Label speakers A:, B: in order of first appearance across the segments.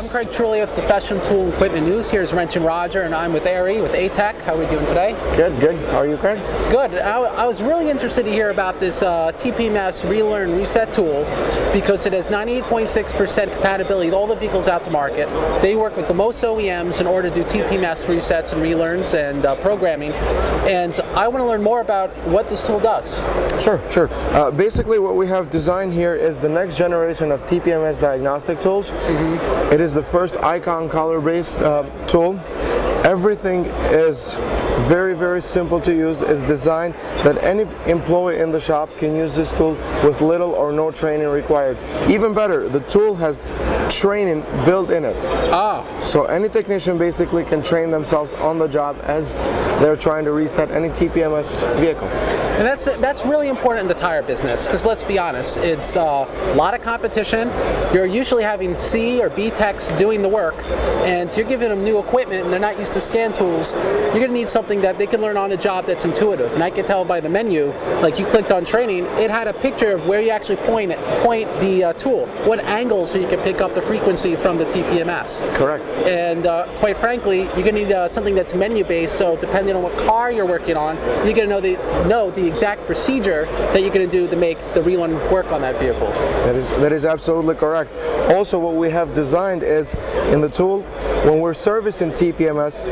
A: I'm Craig Trulli with Professional Tool Equipment News. Here's Wrenchin Roger, and I'm with Ari with ATEQ. How are we doing today?
B: Good, good. How are you, Craig?
A: Good. I was really interested to hear about this TPMS Relearn Reset tool because it has 98.6% compatibility with all the vehicles out the market. They work with the most OEMs in order to do TPMS resets and relearns and programming. And I want to learn more about what this tool does.
B: Sure. Basically, what we have designed here is the next generation of TPMS diagnostic tools. It is the first icon color-based tool. Everything is very, very simple to use. It's designed that any employee in the shop can use this tool with little or no training required. Even better, the tool has training built in it. So any technician basically can train themselves on the job as they're trying to reset any TPMS vehicle.
A: And that's really important in the tire business, because let's be honest, it's a lot of competition. You're usually having C or B techs doing the work, and you're giving them new equipment and they're not used to scan tools. You're going to need something that they can learn on the job that's intuitive. And I can tell by the menu, like you clicked on training, it had a picture of where you actually point the tool, what angle, so you can pick up the frequency from the TPMS.
B: Correct.
A: And quite frankly, you're going to need something that's menu based, so depending on what car you're working on, you're going to know the exact procedure that you're going to do to make the relearn work on that vehicle.
B: That is absolutely correct. Also, what we have designed is in the tool, when we're servicing TPMS,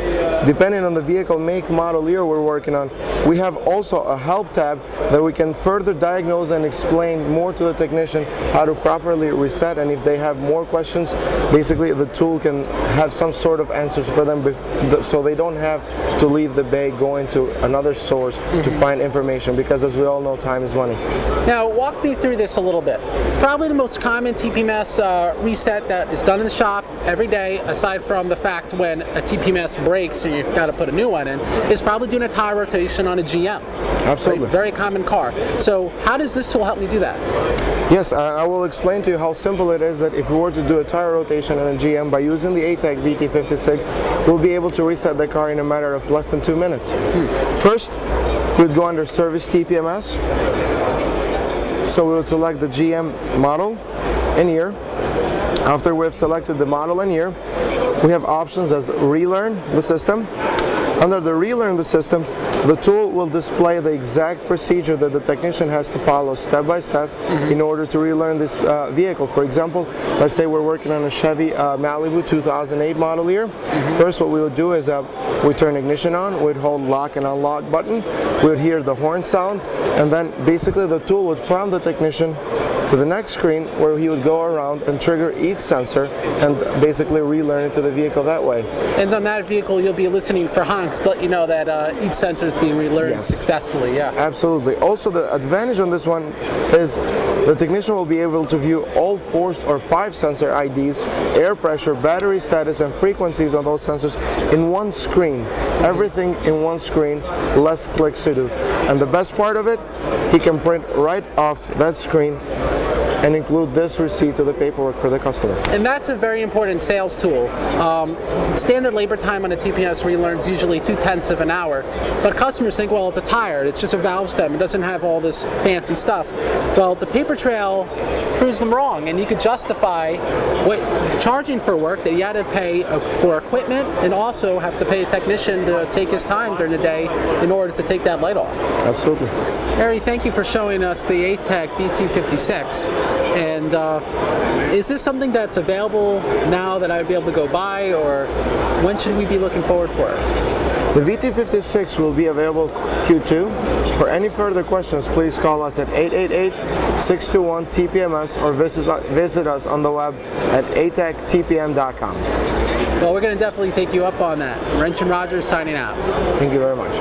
B: depending on the vehicle make, model, year we're working on, we have also a help tab that we can further diagnose and explain more to the technician how to properly reset, and if they have more questions, basically the tool can have some sort of answers for them so they don't have to leave the bay going to another source to find information, because as we all know, time is money.
A: Now walk me through this a little bit. Probably the most common TPMS reset that is done in the shop every day, aside from the fact when a TPMS breaks or you've got to put a new one in, is probably doing a tire rotation on a GM.
B: Absolutely.
A: Right? Very common car. So how does this tool help me do that?
B: Yes, I will explain to you how simple it is that if we were to do a tire rotation on a GM by using the ATEQ VT56, we'll be able to reset the car in a matter of less than 2 minutes. First, we'd go under Service TPMS. So we'll select the GM model and year. After we've selected the model and year, we have options as Relearn the System. Under the Relearn the System, the tool will display the exact procedure that the technician has to follow step by step in order to relearn this vehicle. For example, let's say we're working on a Chevy Malibu 2008 model year. First, what we would do is we turn ignition on, we'd hold lock and unlock button, we would hear the horn sound, and then basically the tool would prompt the technician to the next screen where he would go around and trigger each sensor and basically relearn it to the vehicle that way.
A: And on that vehicle, you'll be listening for honks to let you know that each sensor is being relearned successfully. Yeah.
B: Absolutely. Also, the advantage on this one is the technician will be able to view all 4 or 5 sensor IDs, air pressure, battery status, and frequencies on those sensors in one screen. Everything in one screen, less clicks to do. And the best part of it, he can print right off that screen and include this receipt to the paperwork for the customer. And
A: that's a very important sales tool. Standard labor time on a TPMS relearn is usually 2/10 of an hour, but customers think, well, it's a tire, it's just a valve stem, it doesn't have all this fancy stuff. Well, the paper trail proves them wrong, and you could justify charging for work that you had to pay for equipment and also have to pay a technician to take his time during the day in order to take that light off.
B: Absolutely.
A: Harry, thank you for showing us the ATEQ VT56. And is this something that's available now that I'd be able to go buy, or when should we be looking forward for it?
B: The VT56 will be available Q2. For any further questions, please call us at 888-621-TPMS or visit us on the web at ateqtpm.com.
A: Well, we're going to definitely take you up on that. Wrenchin Roger signing out.
B: Thank you very much.